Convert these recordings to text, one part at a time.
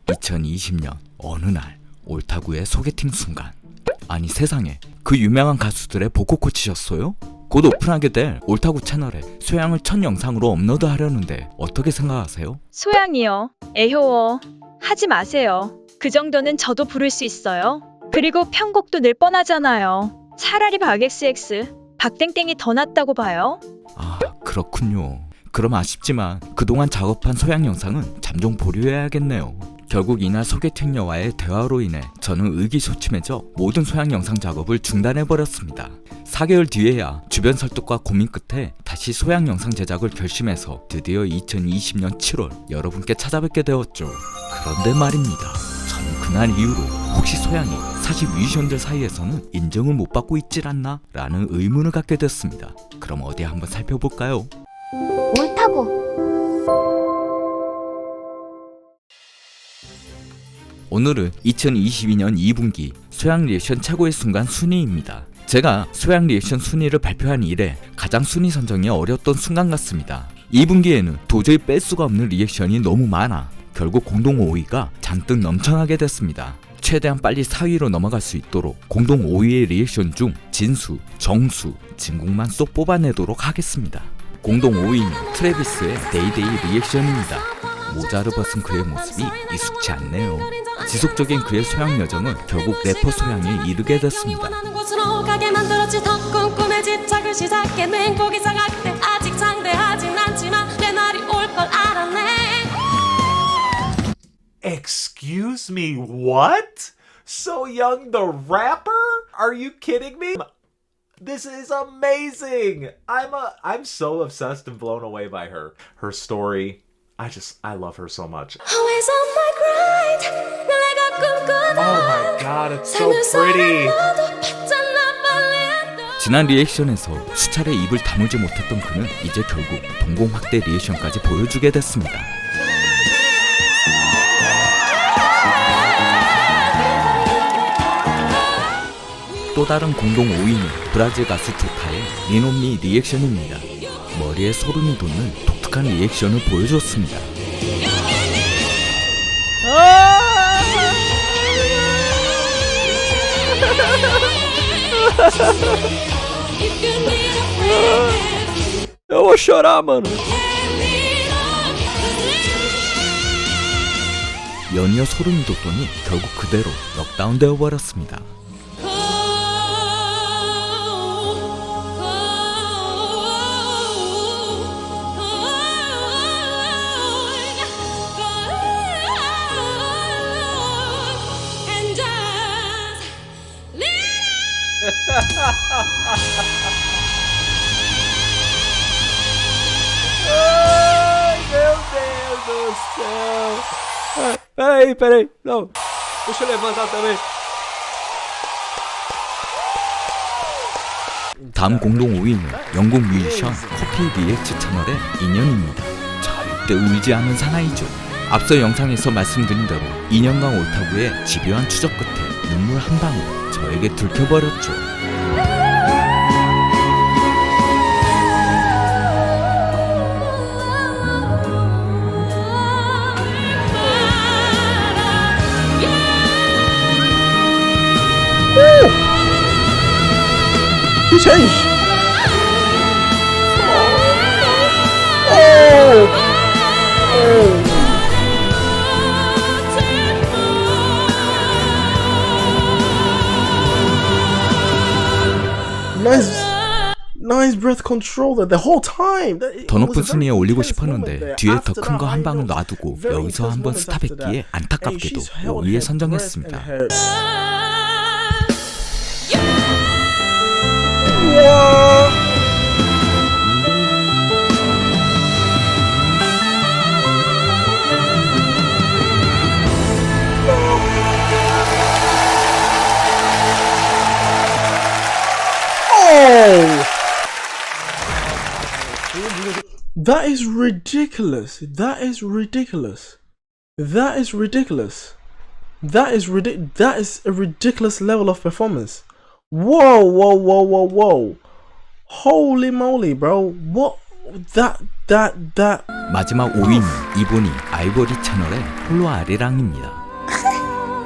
2020년 어느 날 옳다구의 소개팅 순간. 아니 세상에, 그 유명한 가수들의 보컬 코치셨어요? 곧 오픈하게 될 옳다구 채널에 소양을 첫 영상으로 업로드하려는데 어떻게 생각하세요? 소양이요. 에효워. 하지 마세요. 그 정도는 저도 부를 수 있어요. 그리고 편곡도 늘 뻔하잖아요. 차라리 박XX, 박땡땡이 더 낫다고 봐요. 아, 그렇군요. 그럼 아쉽지만 그동안 작업한 소양 영상은 잠정 보류해야겠네요. 결국 이날 소개팅녀와의 대화로 인해 저는 의기소침해져 모든 소양 영상 작업을 중단해버렸습니다. 4개월 뒤에야 주변 설득과 고민 끝에 다시 소양 영상 제작을 결심해서 드디어 2020년 7월 여러분께 찾아뵙게 되었죠. 그런데 말입니다. 저는 그날 이후로 혹시 소양이 사실 뮤지션들 사이에서는 인정을 못 받고 있질 않나? 라는 의문을 갖게 됐습니다. 그럼 어디 한번 살펴볼까요? 옳다고. 오늘은 2022년 2분기 소양 리액션 최고의 순간 순위입니다. 제가 소양 리액션 순위를 발표한 이래 가장 순위 선정이 어려웠던 순간 같습니다. 2분기에는 도저히 뺄 수가 없는 리액션이 너무 많아 결국 공동 5위가 잔뜩 넘쳐나게 됐습니다. 최대한 빨리 4위로 넘어갈 수 있도록 공동 5위의 리액션 중 진수, 정수, 진국만 쏙 뽑아내도록 하겠습니다. 공동 5위는 트래비스의 데이데이 리액션입니다. 모자를 벗은 그의 모습이 익숙치 않네요. 지속적인 그의 소양 여정은 결국 래퍼 소양에 이르게 됐습니다. Excuse me, what? So Hyang the rapper? Are you kidding me? This is amazing. I'm so obsessed and blown away by her. Her story. I love her so much. Always on my grind. Oh my god, it's so pretty. 지난 리액션에서 수차례 입을 다물지 못했던 그는 이제 결국 동공 확대 리액션까지 보여주게 됐습니다. 또 다른 공동 5위는 브라질 가수 조타의 니노미 리액션입니다. 머리에 소름이 돋는 독특한 리액션을 보여줬습니다. Eu vou chorar, mano. 연이어 소름이 돋더니 결국 그대로 넉다운 되어버렸습니다. Ai, meu Deus do céu. Peraí, não. Deixa eu levantar também. 다음 공동 5위는 영국 뮤지션 커피 리액츠 채널의 인연입니다. 절대 울지 않은 사나이죠. 앞서 영상에서 말씀드린 대로 2년간 옳다구의 집요한 추적 끝에 눈물 한 방울 저에게 들켜버렸죠. He changed. Nice breath control the whole time. 더 높은 순위에 올리고 싶었는데 뒤에 더 큰 거 한 방울 놔두고 여기서 한번 스탑했기에 안타깝게도 5위에 선정했습니다. That is ridiculous. That is ridiculous. That is ridiculous. That is a ridiculous level of performance. Whoa. Holy moly, bro. 마지막 5위는 이보니 아이보리 채널의 홀로 아리랑입니다.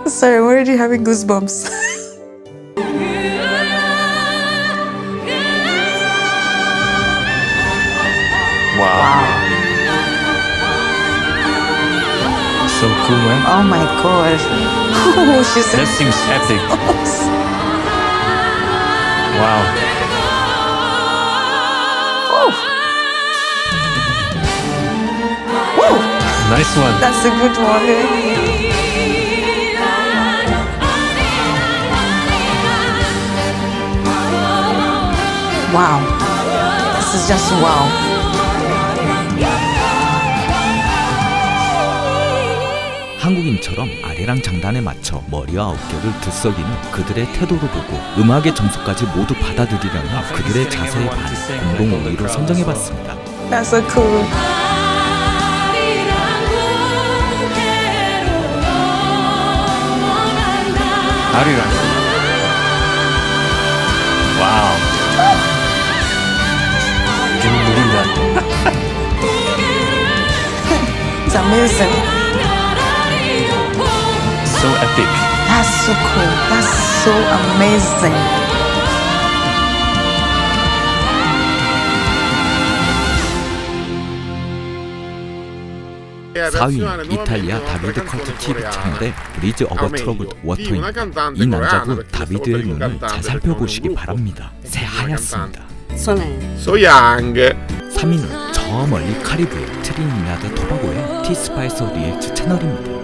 Sorry, I'm already having goosebumps. So cool, man. Oh my god. Oh, she's That seems epic. Wow. Nice one. That's a good one. Wow. This is just wow. 한국인처럼 아리랑 장단에 맞춰 머리와 어깨를 들썩이는 그들의 태도를 보고 음악의 점수까지 모두 받아들이려는 그들의 자세에 반해 공동 5위로 선정해봤습니다. That's so cool. 아리랑. Wow. Can you believe that? It's amazing. So epic. That's so cool. That's so amazing. 사위 이탈리아 다비드컬트 TV 채널의 브리즈 오버 트러블 워터입니다. 이 남자분 다비드의 눈을 잘 살펴보시기 바랍니다. 새하얗습니다. Sohyang. 3위는 저 멀리 카리브의 트리니다드 토바고의 TeeSpicerReacts 채널입니다.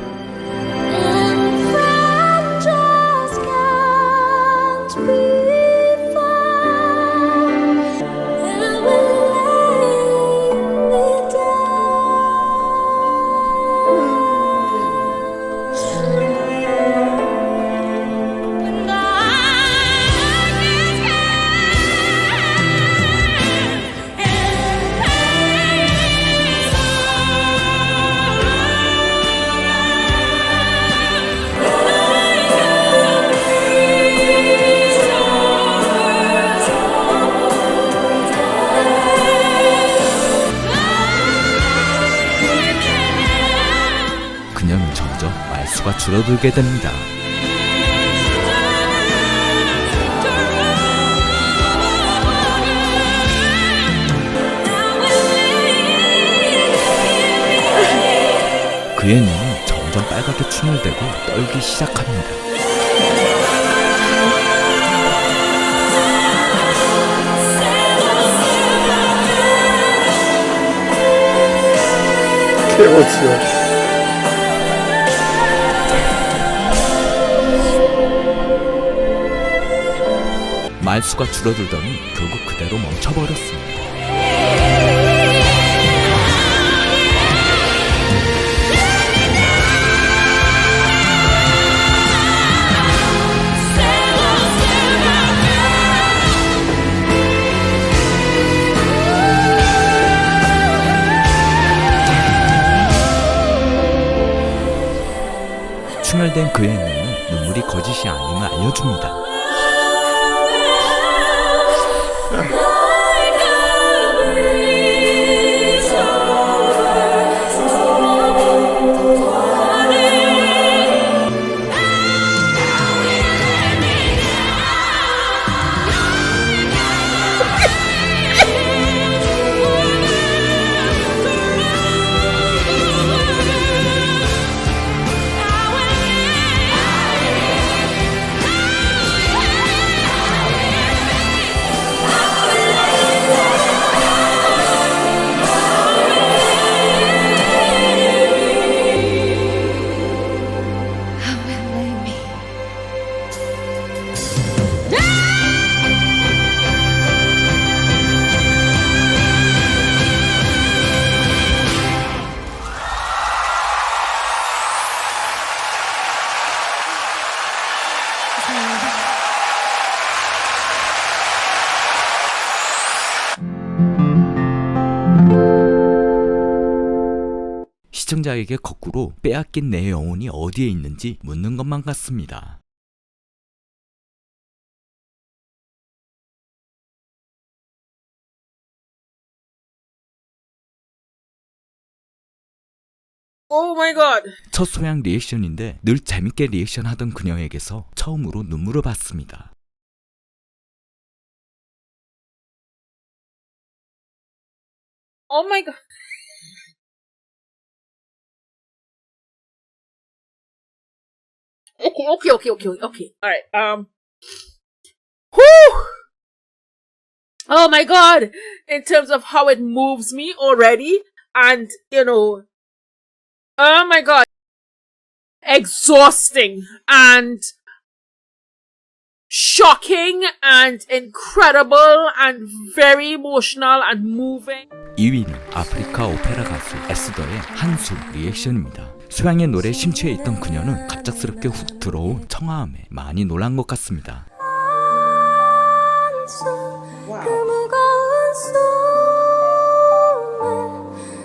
그녀는 점점 말수가 줄어들게 됩니다. 그의 눈은 점점 빨갛게 충혈되고 떨기 시작합니다. 말수가 줄어들더니 결국 그대로 멈춰버렸습니다. 충혈된 그의 눈은 눈물이 거짓이 아님을 알려줍니다. 시청자에게 거꾸로 빼앗긴 내 영혼이 어디에 있는지 묻는 것만 같습니다. Oh my god. 첫 소양 리액션인데 늘 재밌게 리액션하던 그녀에게서 처음으로 눈물을 봤습니다. Oh my god. Okay. Alright, whew! Oh my god! In terms of how it moves me already, and, you know, oh my god. Exhausting, and shocking, and incredible, and very emotional, and moving. 2위는 아프리카 오페라 가수 에스더의 한숨 리액션입니다. 소양의 노래에 심취해 있던 그녀는 갑작스럽게 훅 들어온 청아함에 많이 놀란 것 같습니다. 그 무거운 숨을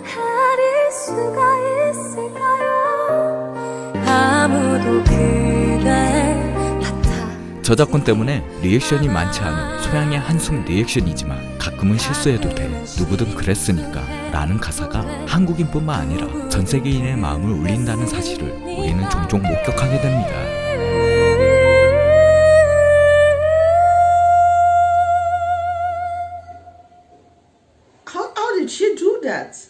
가릴 수가 있을까요? 아무도 그댈 맡아. 저작권 때문에 리액션이 많지 않은 소양의 한숨 리액션이지만 가끔은 실수해도 돼, 누구든 그랬으니까 라는 가사가 한국인뿐만 아니라 전 세계인의 마음을 울린다는 사실을 우리는 종종 목격하게 됩니다. How did she do that?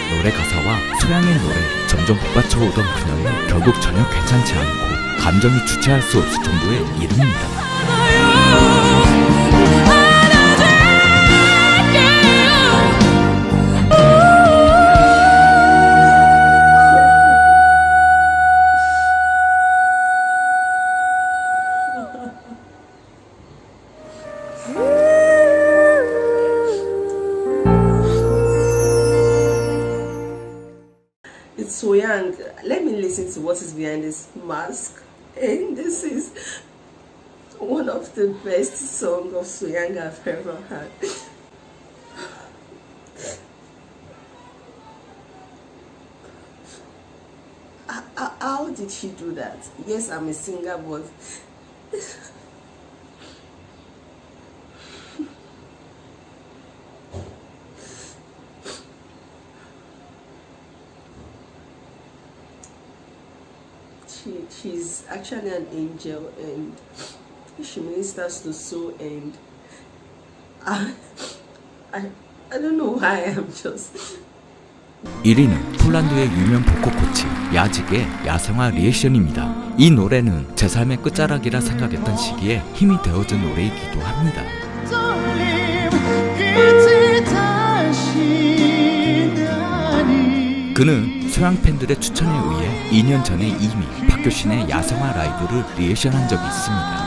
노래 가사와 소양의 노래 점점 북받쳐오던 그녀는 결국 전혀 괜찮지 않고 감정이 주체할 수 없을 정도의 이름입니다. It's Sohyang. Let me listen to what is behind this mask. And this is one of the best songs of Sohyang I've ever heard. How did she do that? Yes, I'm a singer, but she's actually an angel, and she ministers to soul, and I don't know why I'm just. 1위는 폴란드의 유명 보컬코치 야직의 야생화 리액션입니다. 이 노래는 제 삶의 끝자락이라 생각했던 시기에 힘이 되어준 노래이기도 합니다. 그는 소양 팬들의 추천에 의해 2년 전에 이미 박효신의 야생화 라이브를 리액션한 적이 있습니다.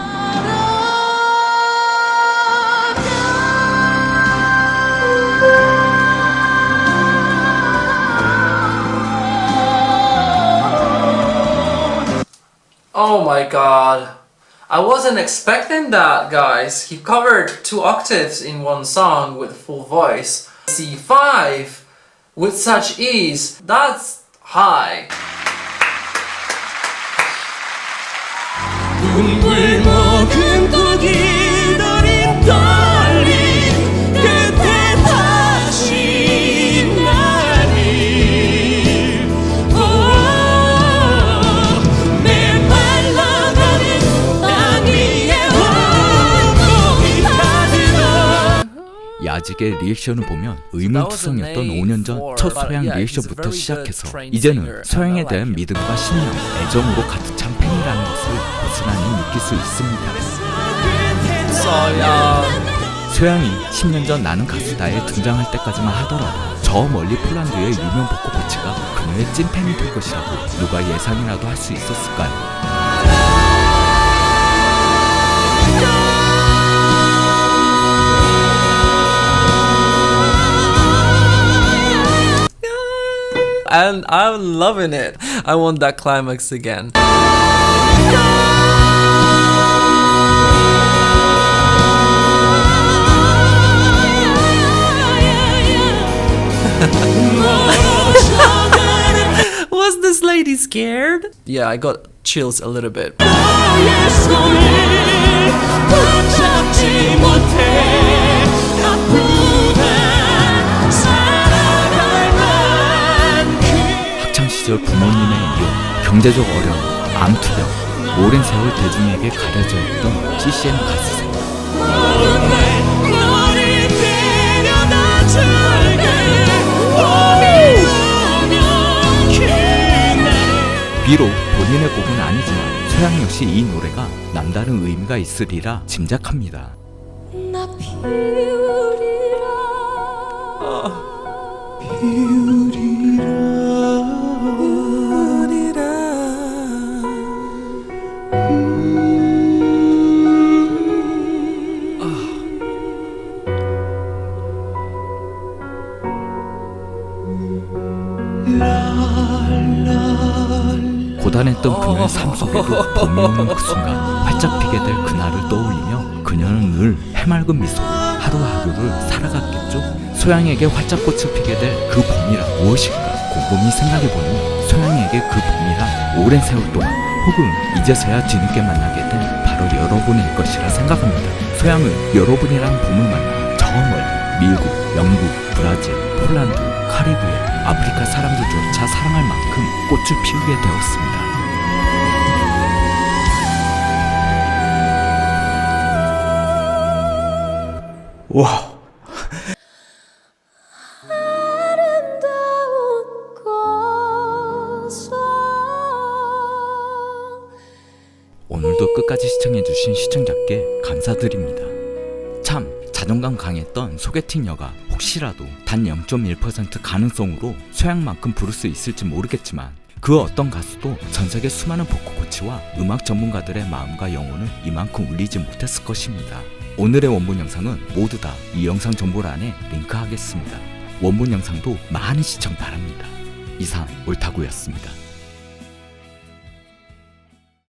Oh my god. I wasn't expecting that, guys. He covered 2 octaves in one song with full voice. C5 with such ease. That's high. 야직의 리액션을 보면 의문투성이었던 5년 전 첫 소양 리액션부터 시작해서 이제는 소양에 대한 믿음과 신념, 애정으로 가득 찬 팬이라는 것을 고스란히 느낄 수 있습니다. 소양이 10년 전 나는 가수다에 등장할 때까지만 하더라도 저 멀리 폴란드의 유명 보컬코치가 그녀의 찐팬이 될 것이라고 누가 예상이라도 할 수 있었을까요? And I'm loving it. I want that climax again. Was this lady scared? Yeah, I got chills a little bit. 시절 부모님에 이어 경제적 어려움, 암투병, 오랜 세월 대중에게 가려져 있던 CCM 가수생. 비록 본인의 곡은 아니지만 소양 역시 이 노래가 남다른 의미가 있으리라 짐작합니다. 나 비우리라 고단했던 그녀의 삶 속에도 봄이 오는 그 순간 활짝 피게 될 그날을 떠올리며 그녀는 늘 해맑은 미소로 하루하루를 살아갔겠죠. 소양에게 활짝 꽃을 피게 될 그 봄이란 무엇일까 곰곰이 생각해보니 소양에게 그 봄이란 오랜 세월 동안 혹은 이제서야 뒤늦게 만나게 된 바로 여러분일 것이라 생각합니다. 소양은 여러분이랑 봄을 만나 저 멀리 미국, 영국, 브라질, 폴란드, 카리브해, 아프리카 사람들조차 사랑할 만큼 꽃을 피우게 되었습니다. 와우. 아름다운 꽃송 오늘도 끝까지 시청해주신 시청자께 감사드립니다. 참 자존감 강했던 소개팅녀가 혹시라도 단 0.1% 가능성으로 소양만큼 부를 수 있을지 모르겠지만 그 어떤 가수도 전세계 수많은 보컬코치와 음악 전문가들의 마음과 영혼을 이만큼 울리지 못했을 것입니다. 오늘의 원본 영상은 모두 다 이 영상 정보란에 링크하겠습니다. 원본 영상도 많은 시청 바랍니다. 이상 옳다구였습니다.